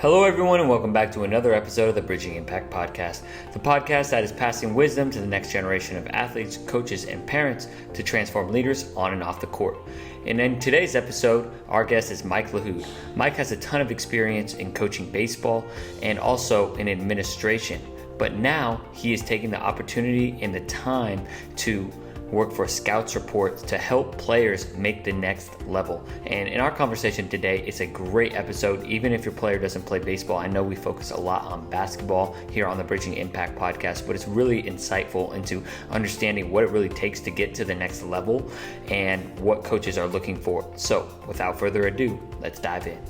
Hello, everyone, and welcome back to another episode of the Bridging Impact Podcast, the podcast that is passing wisdom to the next generation of athletes, coaches, and parents to transform leaders on and off the court. And in today's episode, our guest is Mike Lahoud. Mike has a ton of experience in coaching baseball and also in administration, but now he is taking the opportunity and the time to work for Scouts Report to help players make the next level. And in our conversation today, it's a great episode. Even if your player doesn't play baseball, I know we focus a lot on basketball here on the Bridging Impact Podcast, but it's really insightful into understanding what it really takes to get to the next level and what coaches are looking for. So without further ado, let's dive in.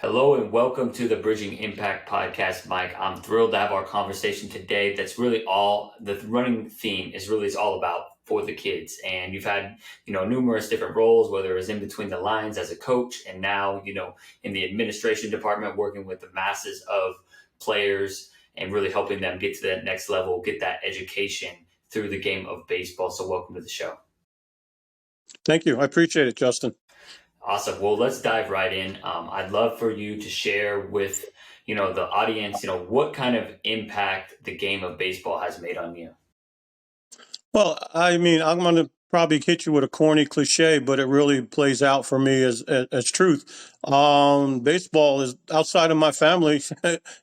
Hello and welcome to the Bridging Impact Podcast, Mike. I'm thrilled to have our conversation today. That's really all the running theme is all about for the kids. And you've had, numerous different roles, whether it was in between the lines as a coach and now, in the administration department, working with the masses of players and really helping them get to that next level, get that education through the game of baseball. So welcome to the show. Thank you. I appreciate it, Justin. Awesome. Well, let's dive right in. I'd love for you to share with, the audience, what kind of impact the game of baseball has made on you. Well, I'm going to probably hit you with a corny cliche, but it really plays out for me as truth. Baseball is outside of my family.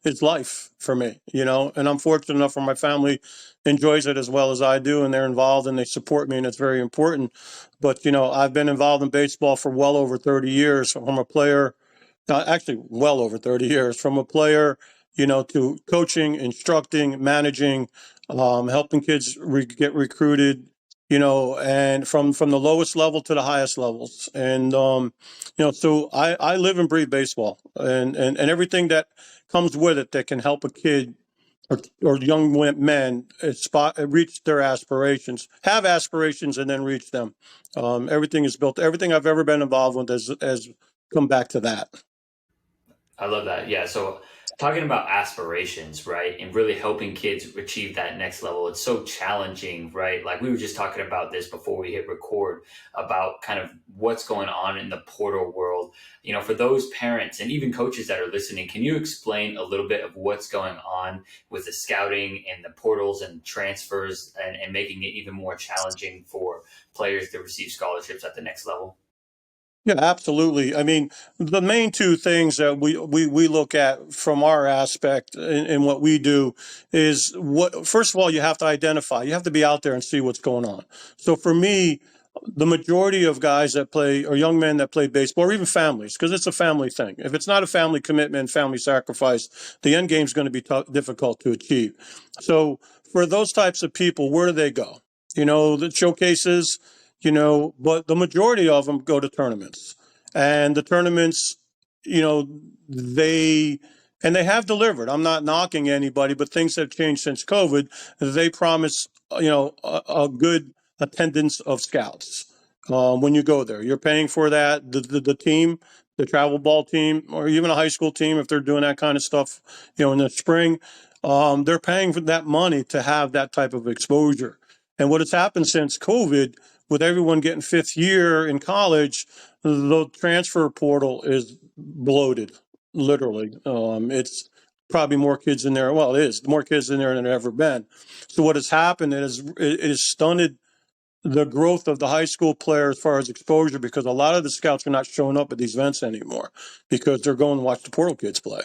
It's life for me, and I'm fortunate enough for my family enjoys it as well as I do, and they're involved and they support me, and it's very important. But, I've been involved in baseball for well over 30 years from a player, actually well over 30 years, from a player, to coaching, instructing, managing, helping kids get recruited, and from the lowest level to the highest levels. And, so I live and breathe baseball and everything that comes with it that can help a kid or young men reach their aspirations, have aspirations, and then reach them. Everything is built. Everything I've ever been involved with has come back to that. I love that. Yeah. So talking about aspirations, right, and really helping kids achieve that next level, it's so challenging, right? Like we were just talking about this before we hit record about kind of what's going on in the portal world. For those parents and even coaches that are listening, can you explain a little bit of what's going on with the scouting and the portals and transfers and making it even more challenging for players to receive scholarships at the next level? Yeah, absolutely. The main two things that we look at from our aspect in what we do is first of all, you have to identify, you have to be out there and see what's going on. So for me, the majority of guys that play or young men that play baseball or even families, because it's a family thing. If it's not a family commitment, family sacrifice, the end game is going to be difficult to achieve. So for those types of people, where do they go? The showcases, but the majority of them go to tournaments, and the tournaments, they have delivered. I'm not knocking anybody, but things have changed since COVID. They promise, a good attendance of scouts. When you go there, you're paying for that. The team, the travel ball team, or even a high school team, if they're doing that kind of stuff, in the spring, they're paying for that money to have that type of exposure. And what has happened since COVID, with everyone getting fifth year in college, the transfer portal is bloated, literally. It's probably more kids in there. Well, it is more kids in there than there ever been. So what has happened is it has stunted the growth of the high school player as far as exposure, because a lot of the scouts are not showing up at these events anymore because they're going to watch the portal kids play.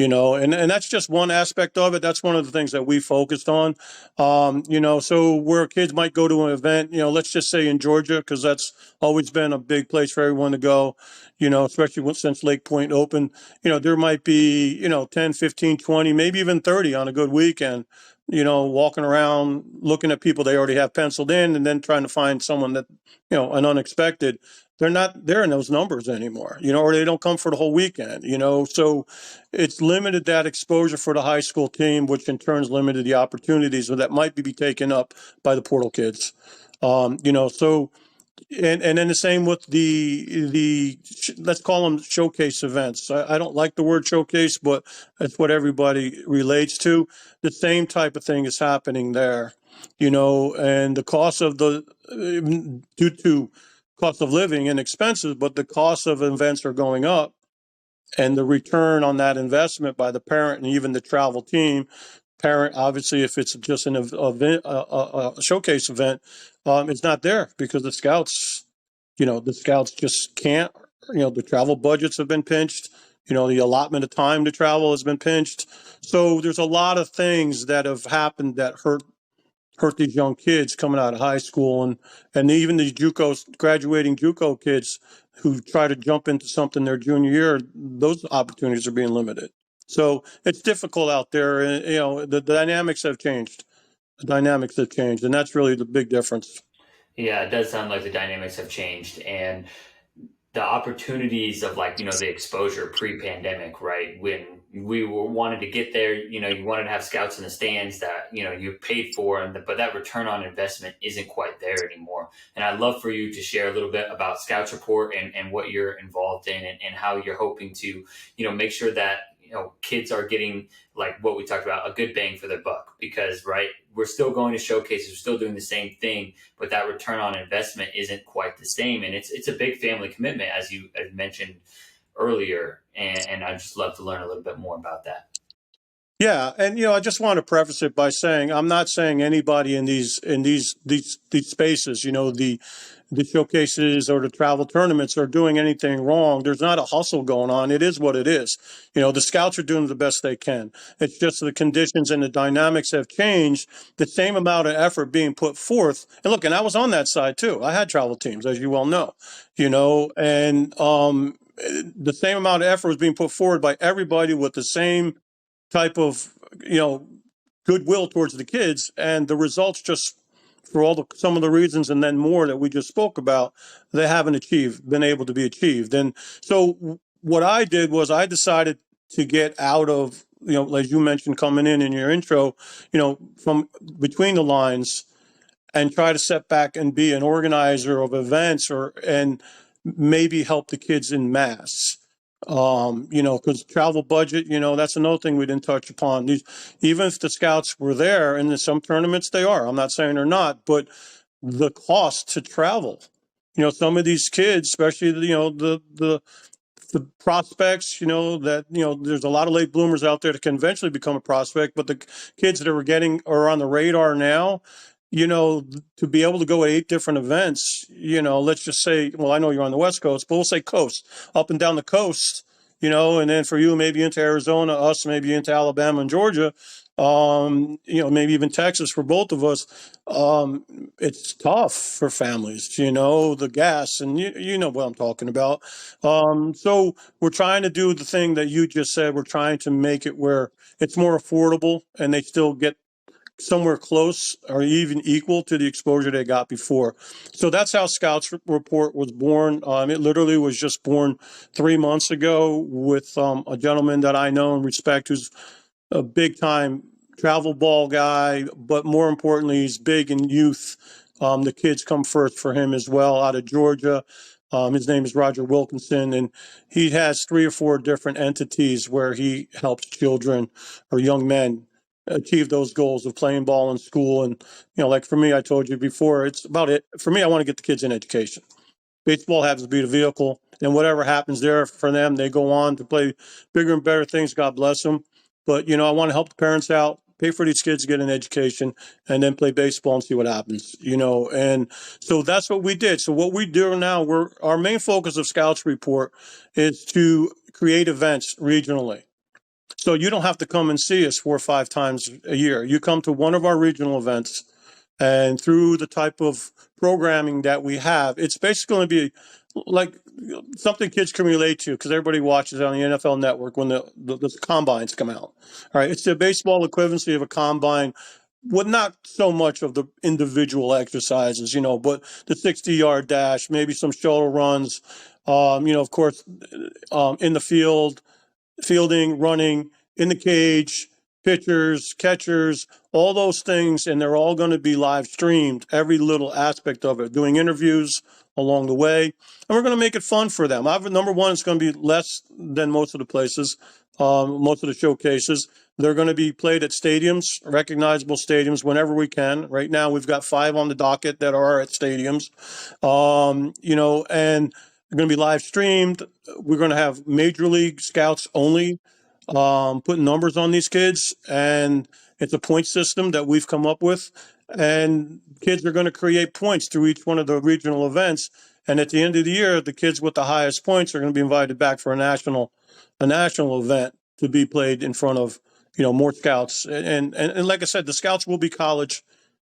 And that's just one aspect of it. That's one of the things that we focused on. So where kids might go to an event, let's just say in Georgia, because that's always been a big place for everyone to go, especially since Lake Point opened, there might be, 10, 15, 20, maybe even 30 on a good weekend, walking around, looking at people they already have penciled in and then trying to find someone that, an unexpected. They're not there in those numbers anymore, or they don't come for the whole weekend, so it's limited that exposure for the high school team, which in turn is limited the opportunities that might be taken up by the portal kids. So, and then the same with the let's call them showcase events. I don't like the word showcase, but that's what everybody relates to. The same type of thing is happening there, and the cost of due to cost of living and expenses, but the cost of events are going up. and the return on that investment by the parent and even the travel team. Parent, obviously, if it's just an event, a showcase event, it's not there because the scouts just can't. The travel budgets have been pinched. The allotment of time to travel has been pinched. So there's a lot of things that have happened that hurt these young kids coming out of high school, and even these graduating JUCO kids who try to jump into something their junior year. Those opportunities are being limited. So it's difficult out there, and the dynamics have changed. And that's really the big difference. Yeah, it does sound like the dynamics have changed, and the opportunities of, like, the exposure pre-pandemic, right? When we wanted to get there, you wanted to have scouts in the stands that, you paid for, but that return on investment isn't quite there anymore. And I'd love for you to share a little bit about Scouts Report and what you're involved in, and how you're hoping to, make sure that, kids are getting, like what we talked about, a good bang for their buck, because, right, we're still going to showcases, we're still doing the same thing, but that return on investment isn't quite the same. And it's a big family commitment, as you had mentioned earlier. And I'd just love to learn a little bit more about that. Yeah, and I just want to preface it by saying I'm not saying anybody in these spaces, the showcases or the travel tournaments are doing anything wrong. There's not a hustle going on. It is what it is. The scouts are doing the best they can. It's just the conditions and the dynamics have changed. The same amount of effort being put forth. And look, and I was on that side too. I had travel teams, as you well know, and the same amount of effort was being put forward by everybody with the same type of goodwill towards the kids, and the results, just for some of the reasons and then more that we just spoke about, they haven't been able to be achieved. And so what I did was I decided to get out of, as you mentioned coming in your intro, from between the lines, and try to step back and be an organizer of events, and maybe help the kids in mass. Because travel budget, that's another thing we didn't touch upon. Even if the scouts were there, and in some tournaments they are, I'm not saying they're not, but the cost to travel, some of these kids, especially the prospects, there's a lot of late bloomers out there that can eventually become a prospect, but the kids that are on the radar now, to be able to go at 8 different events, let's just say, well, I know you're on the West Coast, but we'll say coast, up and down the coast, and then for you, maybe into Arizona, us, maybe into Alabama and Georgia, maybe even Texas for both of us. It's tough for families, the gas, and you know what I'm talking about. So we're trying to do the thing that you just said. We're trying to make it where it's more affordable and they still get somewhere close or even equal to the exposure they got before. So that's how Scouts Report was born. It literally was just born 3 months ago with a gentleman that I know and respect, who's a big time travel ball guy, but more importantly, he's big in youth. The kids come first for him as well, out of Georgia. His name is Roger Wilkinson, and he has 3 or 4 different entities where he helps children or young men achieve those goals of playing ball in school. And, like for me, I told you before, it's about it. For me, I want to get the kids in education. Baseball happens to be the vehicle, and whatever happens there for them, they go on to play bigger and better things. God bless them. But, I want to help the parents out, pay for these kids to get an education, and then play baseball and see what happens, And so that's what we did. So what we do now, our main focus of Scouts Report is to create events regionally. So you don't have to come and see us 4 or 5 times a year. You come to one of our regional events, and through the type of programming that we have, it's basically going to be like something kids can relate to, because everybody watches on the NFL Network when the combines come out. All right, it's the baseball equivalency of a combine, with not so much of the individual exercises, but the 60-yard dash, maybe some shuttle runs, of course, in the field, fielding, running, in the cage, pitchers, catchers, all those things, and they're all going to be live streamed, every little aspect of it, doing interviews along the way, and we're going to make it fun for them. Number one, it's going to be less than most of the places, most of the showcases. They're going to be played at stadiums, recognizable stadiums, whenever we can. Right now, we've got 5 on the docket that are at stadiums, and They're going to be live streamed. We're going to have major league scouts only putting numbers on these kids, and it's a point system that we've come up with. And kids are going to create points through each one of the regional events. And at the end of the year, the kids with the highest points are going to be invited back for a national event to be played in front of more scouts. And like I said, the scouts will be college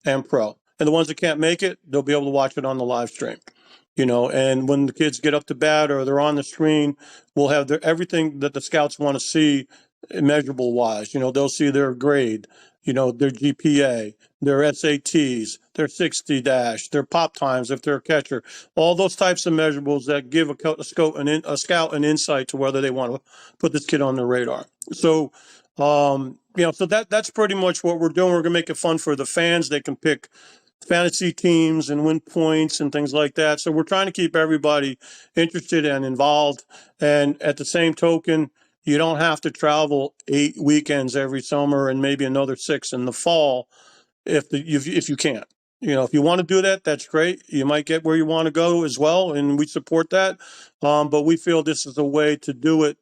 and pro. And the ones that can't make it, they'll be able to watch it on the live stream. And when the kids get up to bat or they're on the screen, we'll have everything that the scouts want to see measurable wise. They'll see their grade, their GPA, their SATs, their 60 dash, their pop times if they're a catcher, all those types of measurables that give a scout an insight to whether they want to put this kid on their radar. So, so that's pretty much what we're doing. We're going to make it fun for the fans. They can pick fantasy teams and win points and things like that. So we're trying to keep everybody interested and involved. And at the same token, you don't have to travel 8 weekends every summer and maybe another 6 in the fall if you can't. If you want to do that, that's great. You might get where you want to go as well, and we support that. But we feel this is a way to do it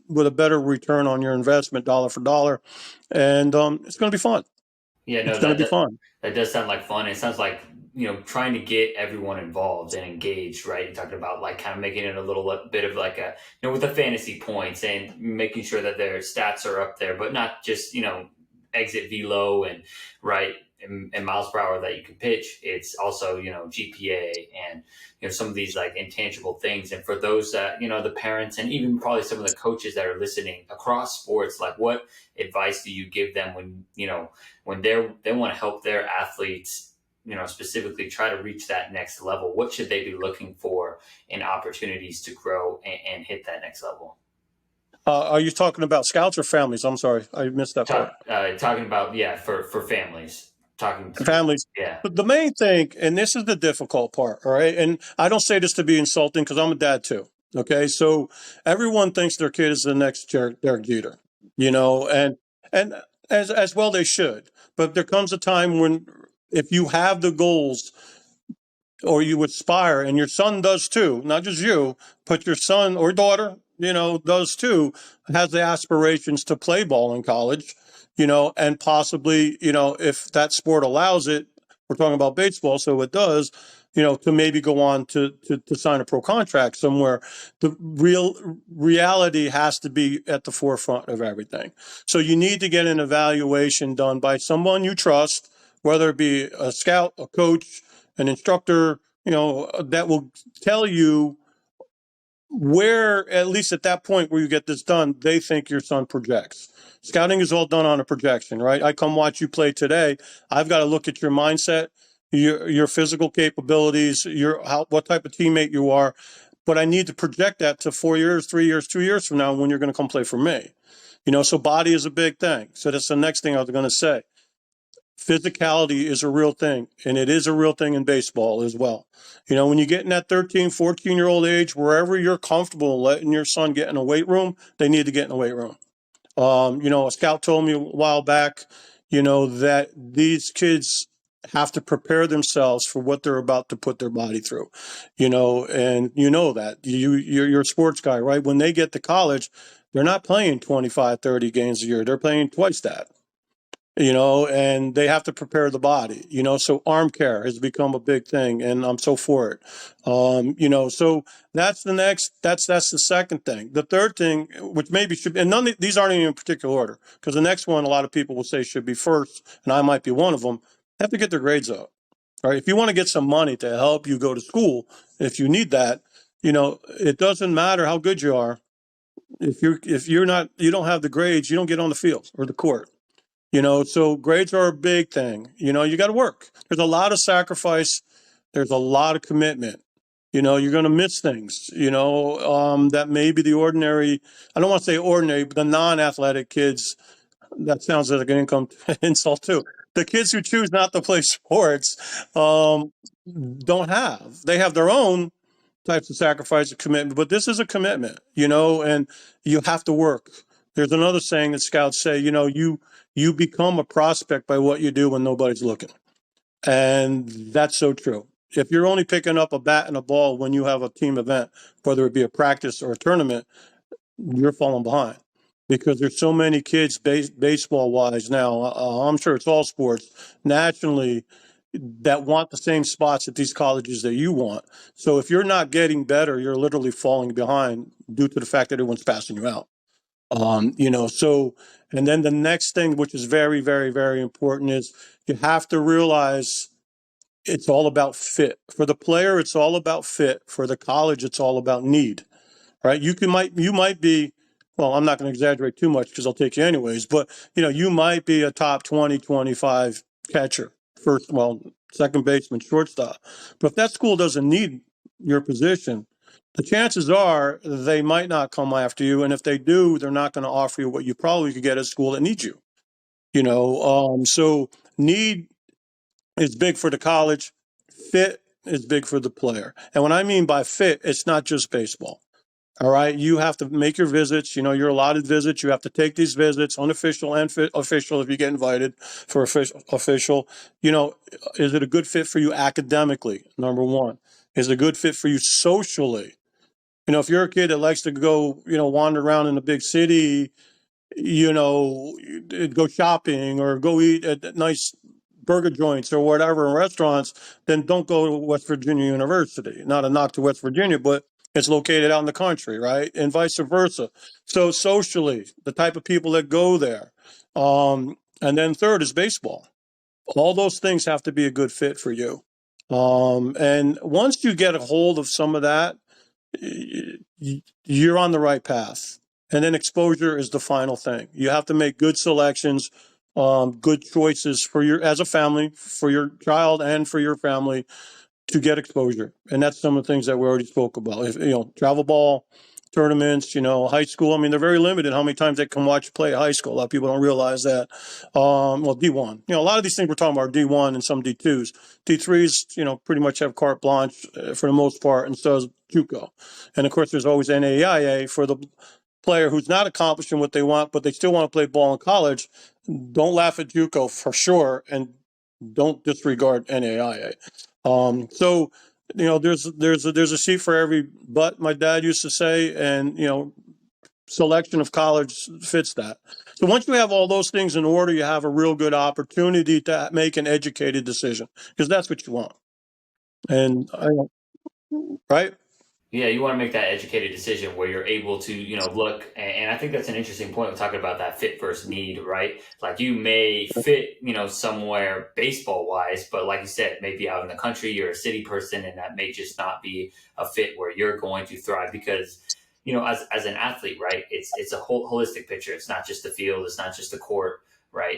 with a better return on your investment, dollar for dollar. And it's going to be fun. Yeah, no, it's going to be fun. That does sound like fun. It sounds like, trying to get everyone involved and engaged, right? You're talking about like kind of making it a little bit of like a, with the fantasy points and making sure that their stats are up there, but not just, exit velo and right and miles per hour that you can pitch. It's also, GPA and, some of these like intangible things. And for those that, the parents and even probably some of the coaches that are listening across sports, like what advice do you give them when, when they want to help their athletes, specifically try to reach that next level? What should they be looking for in opportunities to grow and hit that next level? Are you talking about scouts or families? I'm sorry, I missed that part. Talking about, for families. Families. Yeah. But the main thing, and this is the difficult part, all right? And I don't say this to be insulting because I'm a dad too. Okay. So everyone thinks their kid is the next Derek Jeter, and as well they should. But there comes a time when if you have the goals or you aspire, and your son does too, not just you, but your son or daughter, does too, has the aspirations to play ball in college, and possibly, if that sport allows it, we're talking about baseball, so it does, to maybe go on to sign a pro contract somewhere. The reality has to be at the forefront of everything. So you need to get an evaluation done by someone you trust, whether it be a scout, a coach, an instructor, that will tell you where, at least at that point where you get this done, they think your son projects. Scouting is all done on a projection, right? I come watch you play today. I've got to look at your mindset, your physical capabilities, what type of teammate you are. But I need to project that to 4 years, 3 years, 2 years from now when you're going to come play for me. So body is a big thing. So that's the next thing I was going to say. Physicality is a real thing, and it is a real thing in baseball as well. When you get in that 13, 14-year-old age, wherever you're comfortable letting your son get in a weight room, they need to get in a weight room. A scout told me a while back, that these kids have to prepare themselves for what they're about to put their body through, and that you're a sports guy, right? When they get to college, they're not playing 25, 30 games a year. They're playing twice that. And they have to prepare the body, so arm care has become a big thing, and I'm so for it. So that's the second thing. The third thing, which maybe should, and none of these aren't even in particular order, because the next one, a lot of people will say should be first, and I might be one of them, have to get their grades up, right? If you want to get some money to help you go to school, if you need that, it doesn't matter how good you are. If you don't have the grades, you don't get on the field or the court. So grades are a big thing. You got to work. There's a lot of sacrifice. There's a lot of commitment. You're going to miss things, that maybe the ordinary, I don't want to say ordinary, but the non-athletic kids, that sounds like an insult too. The kids who choose not to play sports don't have. They have their own types of sacrifice and commitment, but this is a commitment, and you have to work. There's another saying that scouts say, you become a prospect by what you do when nobody's looking. And that's so true. If you're only picking up a bat and a ball when you have a team event, whether it be a practice or a tournament, you're falling behind because there's so many kids baseball wise now. I'm sure it's all sports nationally that want the same spots at these colleges that you want. So if you're not getting better, you're literally falling behind due to the fact that everyone's passing you out. So, and then the next thing, which is very, very, very important, is you have to realize it's all about fit. For the player, it's all about fit. For the college, it's all about need, right? You might be, well, I'm not going to exaggerate too much because I'll take you anyways, but you might be a top 20, 25 catcher, second baseman, shortstop. But if that school doesn't need your position, the chances are they might not come after you. And if they do, they're not going to offer you what you probably could get at a school that needs you. So need is big for the college. Fit is big for the player. And what I mean by fit, it's not just baseball. All right. You have to make your visits. You're allotted visits. You have to take these visits, unofficial and official, if you get invited for official. Is it a good fit for you academically? Number one. Is it a good fit for you socially? If you're a kid that likes to go, wander around in a big city, go shopping or go eat at nice burger joints or whatever in restaurants, then don't go to West Virginia University. Not a knock to West Virginia, but it's located out in the country, right? And vice versa. So socially, the type of people that go there. And then third is baseball. All those things have to be a good fit for you. And once you get a hold of some of that, you're on the right path. And then exposure is the final thing. You have to make good selections, good choices as a family, for your child and for your family to get exposure. And that's some of the things that we already spoke about. Travel ball, tournaments, high school. I mean, they're very limited how many times they can watch play high school. A lot of people don't realize that. D1. A lot of these things we're talking about are D1 and some D2s. D3s, pretty much have carte blanche for the most part, and so does JUCO. And of course, there's always NAIA for the player who's not accomplishing what they want, but they still want to play ball in college. Don't laugh at JUCO for sure, and don't disregard NAIA. There's a seat for every butt, my dad used to say, and selection of college fits that. So once you have all those things in order, you have a real good opportunity to make an educated decision, because that's what you want. And right? Yeah, you want to make that educated decision where you're able to, look. And I think that's an interesting point. We're talking about that fit versus need, right? Like you may fit, somewhere baseball wise, but like you said, maybe out in the country, you're a city person, and that may just not be a fit where you're going to thrive because, as an athlete, right? It's a whole holistic picture. It's not just the field. It's not just the court, right?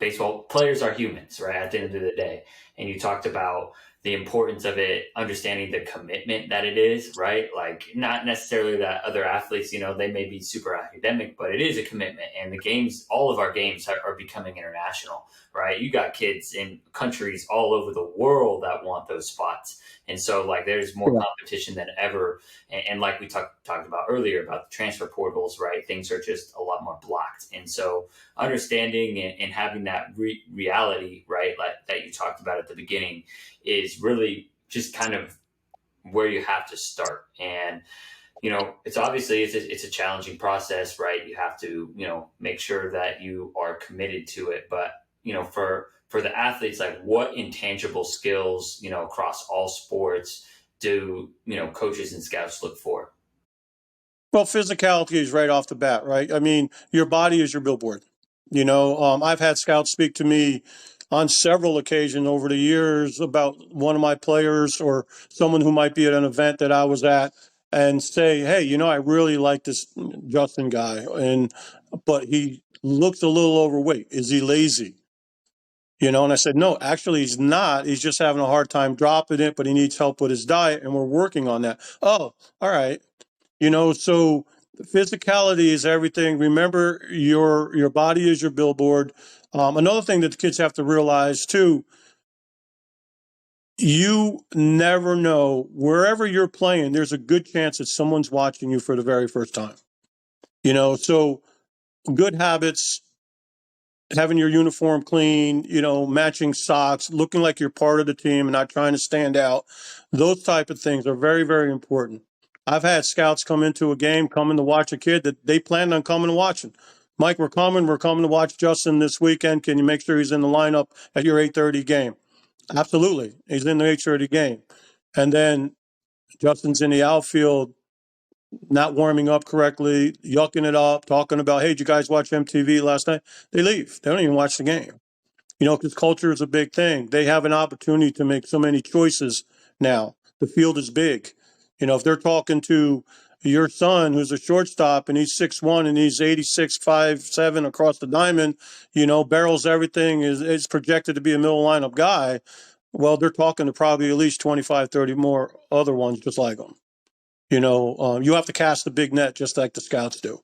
Baseball players are humans, right? At the end of the day. And you talked about the importance of it, understanding the commitment that it is, right? Like not necessarily that other athletes, they may be super academic, but it is a commitment. And the games, all of our games are becoming international, right? You got kids in countries all over the world that want those spots. And so like there's more competition than ever. And like we talked about earlier about the transfer portals, right? Things are just a lot more blocked. And so understanding and having that reality, right? Like that you talked about at the beginning is really just kind of where you have to start. And, it's obviously it's a challenging process, right? You have to, make sure that you are committed to it. But, for the athletes, like what intangible skills, across all sports do, coaches and scouts look for? Well, physicality is right off the bat, right? I mean, your body is your billboard. I've had scouts speak to me on several occasions over the years about one of my players or someone who might be at an event that I was at and say, hey, I really like this Justin guy, but he looks a little overweight. Is he lazy? And I said, no, actually he's not. He's just having a hard time dropping it, but he needs help with his diet, and we're working on that. Oh, all right. So physicality is everything. Remember, your body is your billboard. Another thing that the kids have to realize too, you never know, wherever you're playing, there's a good chance that someone's watching you for the very first time. So good habits, having your uniform clean, matching socks, looking like you're part of the team and not trying to stand out. Those type of things are very, very important. I've had scouts come into a game, coming to watch a kid that they planned on coming and watching. Mike, we're coming to watch Justin this weekend. Can you make sure he's in the lineup at your 8:30 game? Absolutely. He's in the 8:30 game. And then Justin's in the outfield, not warming up correctly, yucking it up, talking about, hey, did you guys watch MTV last night? They leave. They don't even watch the game. Because culture is a big thing. They have an opportunity to make so many choices now. The field is big. If they're talking to your son who's a shortstop and he's 6'1" and he's 86, 5'7" across the diamond, barrels everything, is projected to be a middle lineup guy. Well, they're talking to probably at least 25, 30 more other ones just like him. You have to cast the big net just like the scouts do.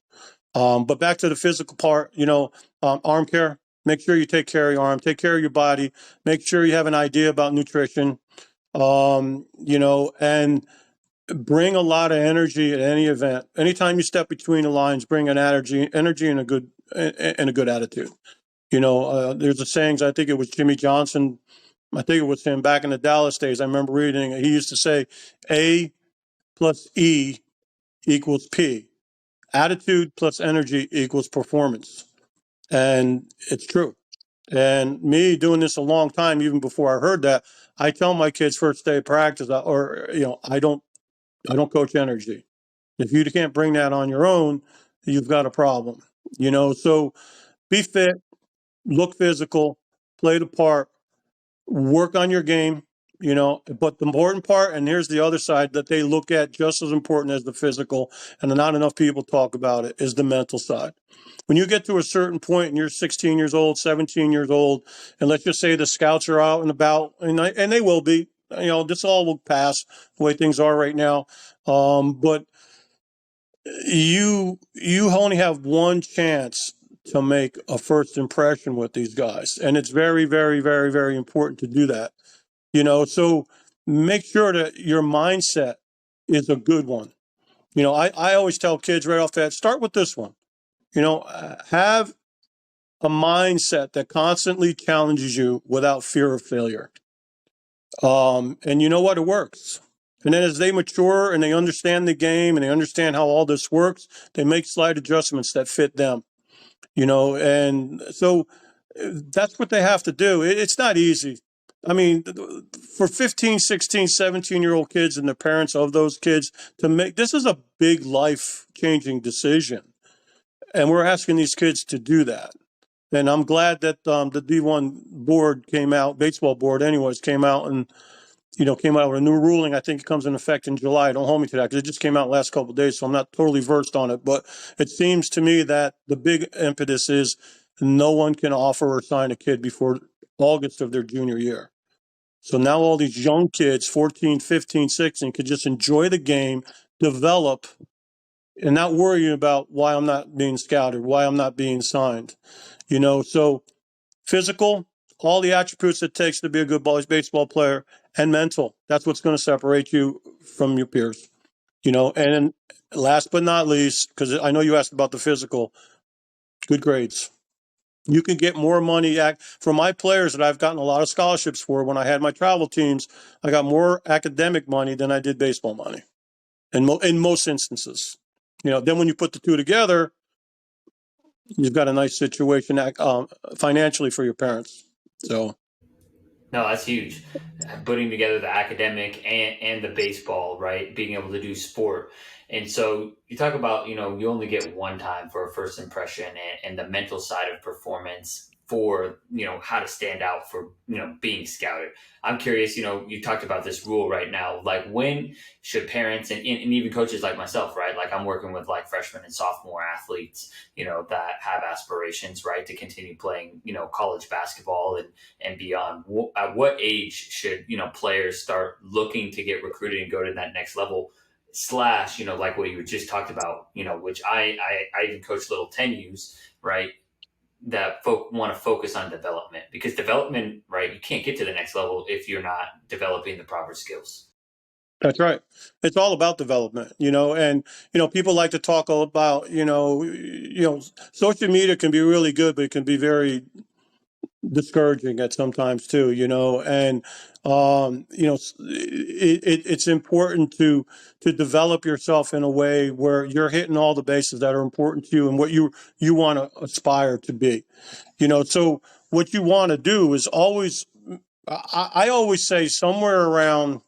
But back to the physical part, arm care. Make sure you take care of your arm, take care of your body, make sure you have an idea about nutrition, and bring a lot of energy at any event. Anytime you step between the lines, bring an energy and a good attitude. There's a sayings. I think it was Jimmy Johnson. I think it was him back in the Dallas days. I remember reading it. He used to say, A plus E equals P. Attitude plus energy equals performance. And it's true. And me doing this a long time, even before I heard that, I tell my kids first day of practice, I don't coach energy. If you can't bring that on your own, you've got a problem. So be fit, look physical, play the part, work on your game, but the important part, and here's the other side that they look at just as important as the physical, and not enough people talk about it, is the mental side. When you get to a certain point and you're 16 years old, 17 years old, and let's just say the scouts are out and about, and they will be, this all will pass the way things are right now. But you only have one chance to make a first impression with these guys. And it's very, very, very, very important to do that. So make sure that your mindset is a good one. I always tell kids right off the bat, start with this one. Have a mindset that constantly challenges you without fear of failure. And you know what? It works. And then as they mature and they understand the game and they understand how all this works, they make slight adjustments that fit them. And so that's what they have to do. It's not easy. I mean, for 15, 16, 17-year-old kids and the parents of those kids to make this is a big life-changing decision. And we're asking these kids to do that. And I'm glad that the D1 board came out, baseball board anyways, came out with a new ruling. I think it comes in effect in July. Don't hold me to that because it just came out last couple of days, so I'm not totally versed on it. But it seems to me that the big impetus is no one can offer or sign a kid before August of their junior year. So now all these young kids, 14, 15, 16, could just enjoy the game, develop, and not worry about why I'm not being scouted, why I'm not being signed. So physical, all the attributes it takes to be a good baseball player, and mental. That's what's going to separate you from your peers. And last but not least, because I know you asked about the physical, good grades. You can get more money for my players that I've gotten a lot of scholarships for. When I had my travel teams, I got more academic money than I did baseball money in most instances. Then when you put the two together, you've got a nice situation financially for your parents. So. No, that's huge. Putting together the academic and the baseball, right? Being able to do sport. And so you talk about, you only get one time for a first impression and the mental side of performance for, how to stand out for, being scouted. I'm curious, you talked about this rule right now. Like when should parents and even coaches like myself, right? Like I'm working with like freshman and sophomore athletes, that have aspirations, right? To continue playing, college basketball and beyond. At what age should players start looking to get recruited and go to that next level? Slash, like what you just talked about, which I even coach little 10Us, right? That want to focus on development because development, right? You can't get to the next level if you're not developing the proper skills. That's right. It's all about development, and people like to talk all about, social media can be really good, but it can be very discouraging at sometimes too, and it's important to develop yourself in a way where you're hitting all the bases that are important to you and what you want to aspire to be, so what you want to do is always, I always say somewhere around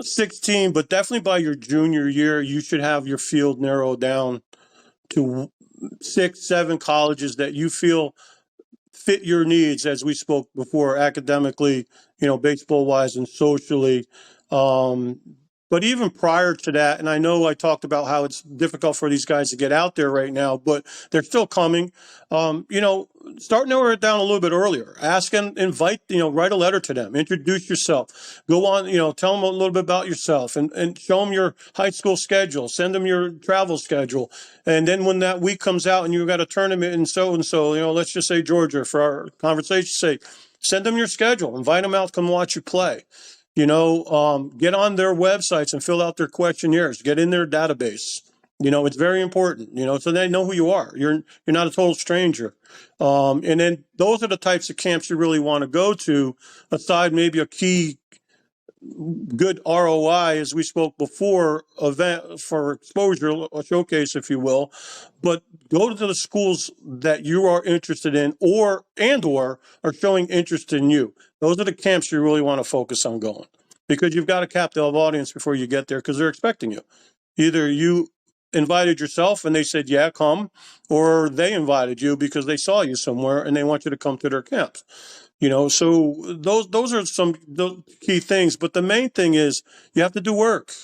16, but definitely by your junior year, you should have your field narrowed down to 6, 7 colleges that you feel fit your needs, as we spoke before, academically, baseball wise and socially. Um, but even prior to that, and I know I talked about how it's difficult for these guys to get out there right now, but they're still coming. Start narrowing it down a little bit earlier. Ask and invite, write a letter to them, introduce yourself, go on, tell them a little bit about yourself and show them your high school schedule, send them your travel schedule. And then when that week comes out and you've got a tournament and so, let's just say Georgia for our conversation's sake, send them your schedule, invite them out, come watch you play. Get on their websites and fill out their questionnaires, get in their database. It's very important, so they know who you are. You're not a total stranger. And then those are the types of camps you really want to go to, aside maybe a key good ROI, as we spoke before, event for exposure, a showcase, if you will. But go to the schools that you are interested in or are showing interest in you. Those are the camps you really want to focus on going, because you've got a captive audience before you get there, because they're expecting you. Either you invited yourself and they said, yeah, come, or they invited you because they saw you somewhere and they want you to come to their camps. So those are some key things. But the main thing is you have to do work.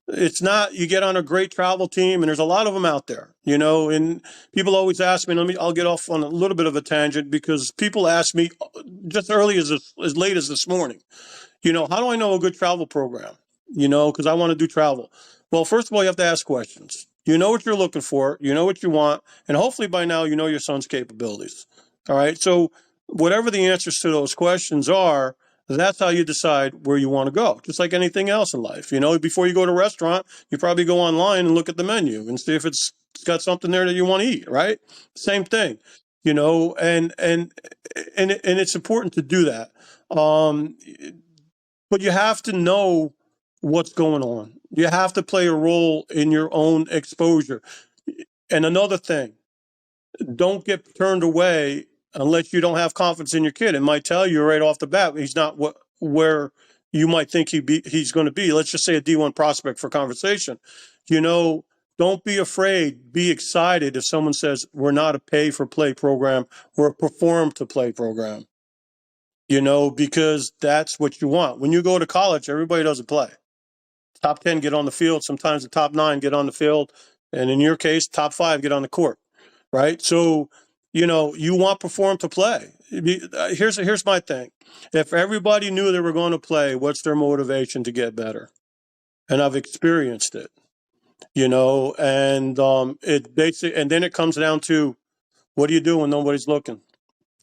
It's not you get on a great travel team, and there's a lot of them out there, and people always ask me, I'll get off on a little bit of a tangent, because people ask me just early as late as this morning, how do I know a good travel program? Because I want to do travel. Well, first of all, you have to ask questions. You know what you're looking for, you know what you want, and hopefully by now you know your son's capabilities. All right. So whatever the answers to those questions are, that's how you decide where you want to go. Just like anything else in life. Before you go to a restaurant, you probably go online and look at the menu and see if it's got something there that you want to eat, right? Same thing. And it's important to do that. Um, but you have to know what's going on. You have to play a role in your own exposure. And another thing, don't get turned away unless you don't have confidence in your kid. It might tell you right off the bat he's not where you might think he's going to be. Let's just say a D1 prospect for conversation. Don't be afraid. Be excited if someone says we're not a pay for play program, we're a perform to play program. Because that's what you want. When you go to college, everybody doesn't play. Top 10 get on the field. Sometimes the top 9 get on the field. And in your case, top 5 get on the court. Right. So, you want perform to play. Here's my thing. If everybody knew they were going to play, what's their motivation to get better? And I've experienced it, it basically, and then it comes down to, what do you do when nobody's looking?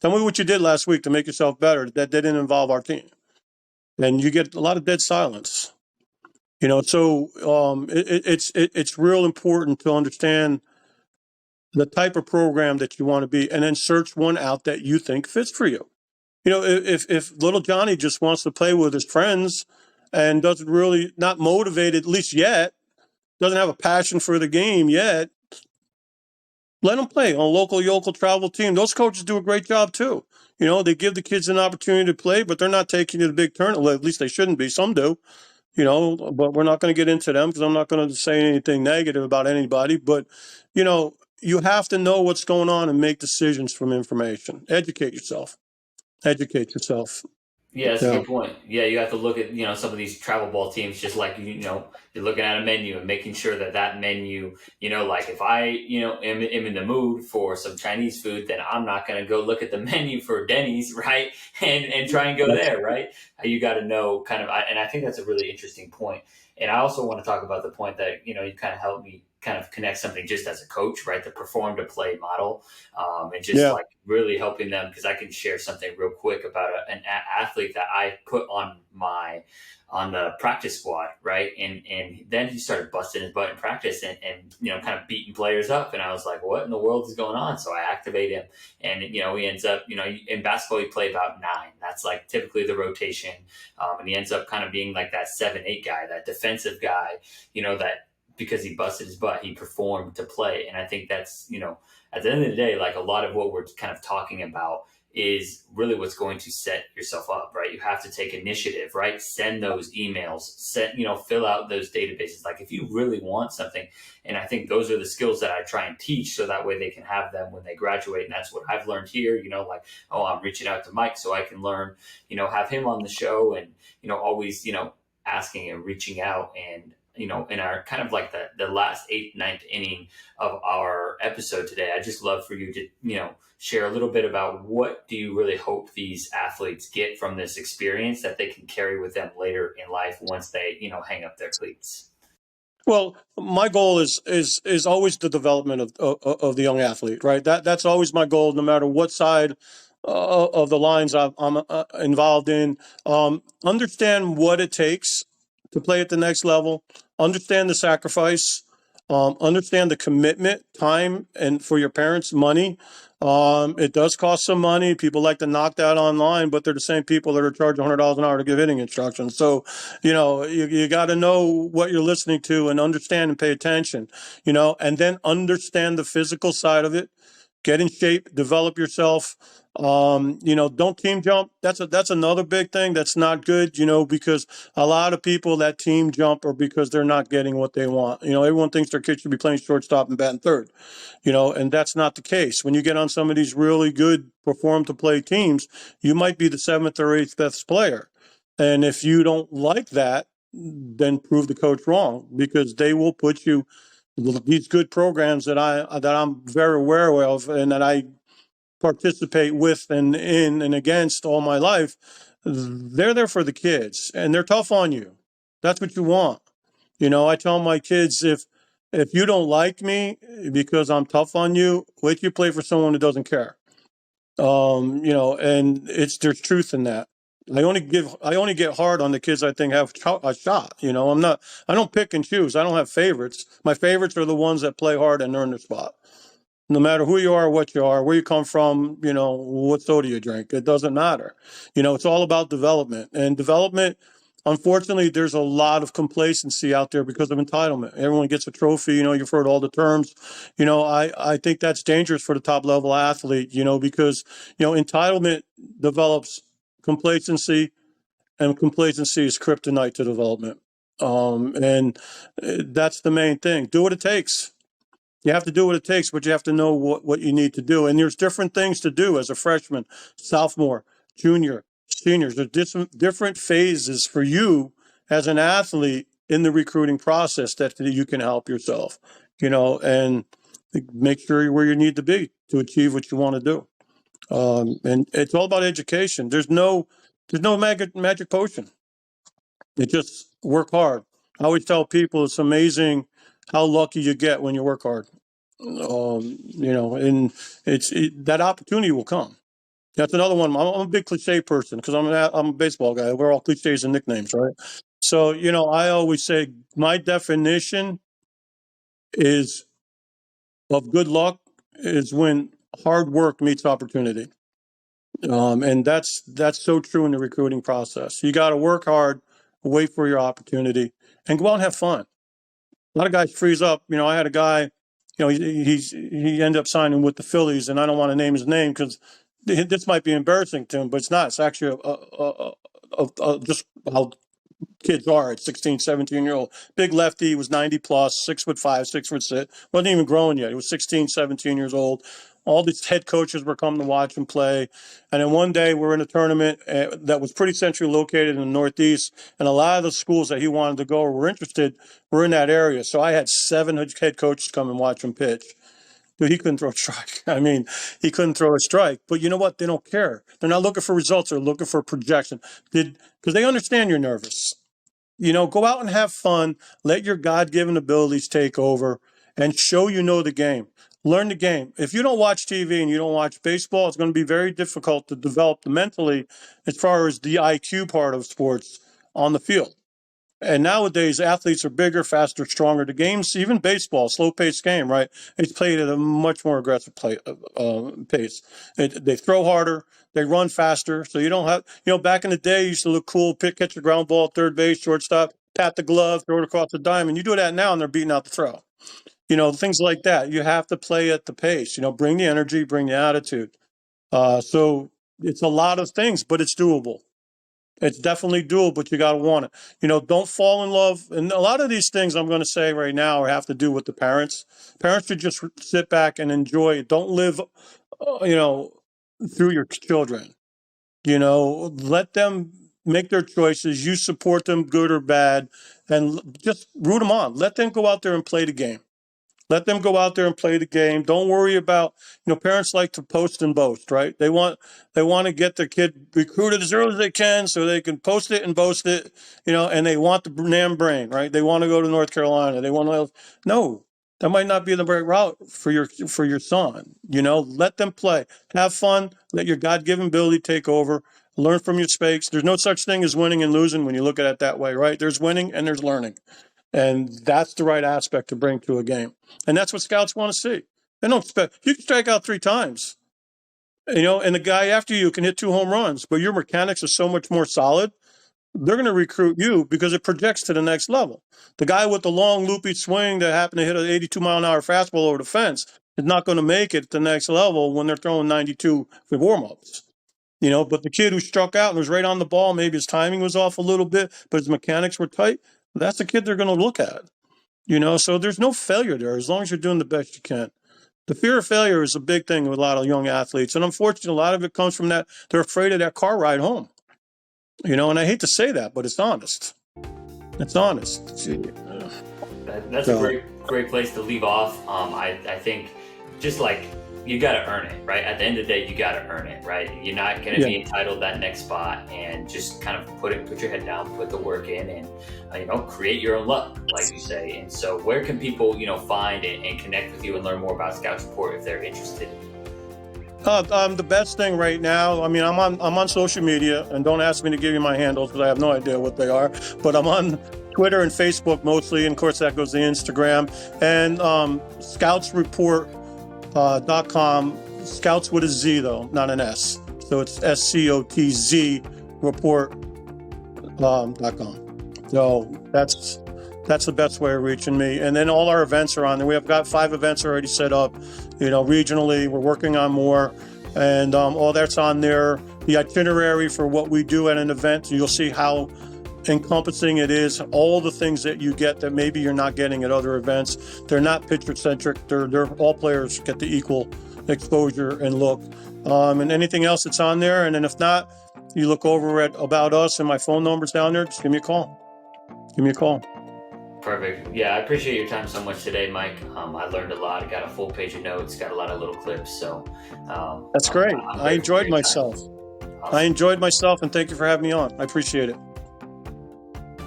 Tell me what you did last week to make yourself better that didn't involve our team. And you get a lot of dead silence. So it's real important to understand the type of program that you want to be, and then search one out that you think fits for you. If little Johnny just wants to play with his friends and doesn't really, not motivated, at least yet, doesn't have a passion for the game yet, let him play on a local travel team. Those coaches do a great job too. They give the kids an opportunity to play, but they're not taking you to the big tournament. Well, at least they shouldn't be. Some do. But we're not going to get into them because I'm not going to say anything negative about anybody. But, you have to know what's going on and make decisions from information. Educate yourself. Educate yourself. Yeah, that's a Yeah. good point. Yeah, you have to look at some of these travel ball teams, just like you're looking at a menu and making sure that menu, like if I am in the mood for some Chinese food, then I'm not going to go look at the menu for Denny's, right? And try and go there, right? You got to know kind of, and I think that's a really interesting point. And I also want to talk about the point that you kind of helped me kind of connect something just as a coach, right? The perform to play model, and just Yeah. like really helping them, because I can share something real quick about an athlete that I put on the practice squad, right? And then he started busting his butt in practice and kind of beating players up. And I was like, what in the world is going on? So I activate him, and he ends up, in basketball he play about 9. That's like typically the rotation, and he ends up kind of being like that 7-8 guy, that defensive guy, that because he busted his butt, he performed to play. And I think that's, at the end of the day, like a lot of what we're kind of talking about is really what's going to set yourself up, right? You have to take initiative, right? Send those emails, fill out those databases. Like if you really want something, and I think those are the skills that I try and teach so that way they can have them when they graduate. And that's what I've learned here, like, oh, I'm reaching out to Mike so I can learn, have him on the show, and, always, asking and reaching out. And, in our kind of like the last 8th, 9th inning of our episode today, I'd just love for you to, share a little bit about what do you really hope these athletes get from this experience that they can carry with them later in life once they, hang up their cleats. Well, my goal is always the development of the young athlete, right? That's always my goal, no matter what side of the lines I'm involved in. Understand what it takes to play at the next level. Understand the sacrifice. Understand the commitment, time, and for your parents, money. It does cost some money. People like to knock that online, but they're the same people that are charging $100 an hour to give hitting instructions. So, you got to know what you're listening to and understand and pay attention, and then understand the physical side of it. Get in shape, develop yourself. Don't team jump. That's another big thing that's not good, because a lot of people that team jump are because they're not getting what they want. Everyone thinks their kid should be playing shortstop and batting third, and that's not the case. When you get on some of these really good perform to play teams, you might be the 7th or 8th best player. And if you don't like that, then prove the coach wrong, because they will put you these good programs that I'm very aware of and that I participate with and in and against all my life. They're there for the kids, and they're tough on you. That's what you want. I tell my kids, if you don't like me because I'm tough on you, wait till you play for someone who doesn't care. And there's truth in that. I only get hard on the kids I think have a shot. I don't pick and choose. I don't have favorites. My favorites are the ones that play hard and earn their spot. No matter who you are, what you are, where you come from, what soda you drink, it doesn't matter. It's all about development. And development, unfortunately, there's a lot of complacency out there because of entitlement. Everyone gets a trophy. You've heard all the terms. I think that's dangerous for the top level athlete, because, entitlement develops complacency, and complacency is kryptonite to development. And that's the main thing. Do what it takes. You have to do what it takes, but you have to know what you need to do. And there's different things to do as a freshman, sophomore, junior, seniors. There's different phases for you as an athlete in the recruiting process that you can help yourself, and make sure you're where you need to be to achieve what you want to do. And it's all about education. There's no magic potion. It just work hard. I always tell people it's amazing how lucky you get when you work hard. And that opportunity will come. That's another one. I'm a big cliche person because I'm a baseball guy. We're all cliches and nicknames, right? So, I always say my definition is of good luck is when hard work meets opportunity. And that's so true in the recruiting process. You got to work hard, wait for your opportunity, and go out and have fun. A lot of guys freeze up. I had a guy, he ended up signing with the Phillies, and I don't want to name his name because this might be embarrassing to him, but it's not. It's actually just how kids are at 16, 17-year-old. Big lefty, he was 90 plus, 6'5", 6'6". Wasn't even growing yet. He was 16, 17 years old. All these head coaches were coming to watch him play. And then one day we're in a tournament that was pretty centrally located in the Northeast. And a lot of the schools that he wanted to go or were interested were in that area. So I had 7 head coaches come and watch him pitch. Dude, he couldn't throw a strike. I mean, he couldn't throw a strike. But you know what? They don't care. They're not looking for results. They're looking for projection. Because they understand you're nervous. Go out and have fun. Let your God-given abilities take over. and show you know the game. Learn the game. If you don't watch TV and you don't watch baseball, it's going to be very difficult to develop mentally as far as the IQ part of sports on the field. And nowadays, athletes are bigger, faster, stronger. The games, even baseball, slow-paced game, right? It's played at a much more aggressive pace. They throw harder, they run faster. So you don't have, back in the day, you used to look cool, catch a ground ball, third base, shortstop, pat the glove, throw it across the diamond. You do that now, and they're beating out the throw. Things like that. You have to play at the pace. Bring the energy, bring the attitude. So it's a lot of things, but it's doable. It's definitely doable, but you got to want it. Don't fall in love. And a lot of these things I'm going to say right now have to do with the parents. Parents should just sit back and enjoy it. Don't live, through your children. Let them make their choices. You support them, good or bad, and just root them on. Let them go out there and play the game. Let them go out there and play the game. Don't worry about, parents like to post and boast, right? They want to get their kid recruited as early as they can so they can post it and boast it, and they want the damn brain, right? They want to go to North Carolina. They want to, no, that might not be the right route for your son. Let them play, have fun, let your God-given ability take over, learn from your mistakes. There's no such thing as winning and losing when you look at it that way, right? There's winning and there's learning. And that's the right aspect to bring to a game. And that's what scouts want to see. They don't expect, you can strike out 3 times, and the guy after you can hit 2 home runs, but your mechanics are so much more solid. They're going to recruit you because it projects to the next level. The guy with the long loopy swing that happened to hit an 82-mile-an-hour fastball over the fence is not going to make it to the next level when they're throwing 92 for warm-ups. But the kid who struck out and was right on the ball, maybe his timing was off a little bit, but his mechanics were tight. That's the kid they're going to look at, so there's no failure there as long as you're doing the best you can. The fear of failure is a big thing with a lot of young athletes. And unfortunately, a lot of it comes from that. They're afraid of that car ride home, and I hate to say that, but it's honest. It's honest. That's a great place to leave off. I think just like, you got to earn it, right? At the end of the day, you got to earn it, right? You're not going to be entitled that next spot, and just kind of put your head down, put the work in, and create your own luck, like you say. And so, where can people find and connect with you and learn more about Scouts Report if they're interested? The best thing right now, I'm on social media, and don't ask me to give you my handles because I have no idea what they are. But I'm on Twitter and Facebook mostly, and of course that goes to Instagram and scoutsreport.com, scouts with a Z though, not an S. So it's SCOTZ report.com. So that's the best way of reaching me. And then all our events are on there. We have got 5 events already set up, regionally. We're working on more, and all that's on there. The itinerary for what we do at an event, you'll see how encompassing it is, all the things that you get that maybe you're not getting at other events. They're not pitcher centric. They're all players get the equal exposure and look, and anything else that's on there. And then if not, you look over at About Us, and my phone number's down there. Just give me a call. Perfect. Yeah, I appreciate your time so much today, Mike. I learned a lot. I got a full page of notes, got a lot of little clips. So that's great. I enjoyed myself. Awesome. I enjoyed myself, and thank you for having me on. I appreciate it.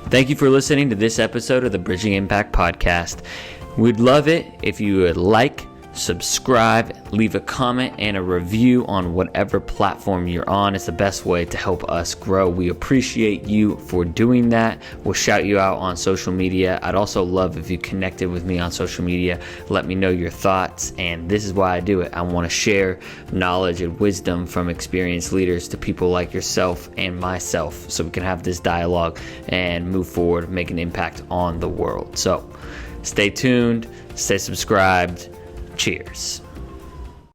Thank you for listening to this episode of the Bridging Impact Podcast. We'd love it if you would like, subscribe, leave a comment and a review on whatever platform you're on. It's the best way to help us grow. We appreciate you for doing that. We'll shout you out on social media. I'd also love if you connected with me on social media. Let me know your thoughts. And this is why I do it. I want to share knowledge and wisdom from experienced leaders to people like yourself and myself, so we can have this dialogue and move forward, make an impact on the world. So stay tuned, stay subscribed. Cheers.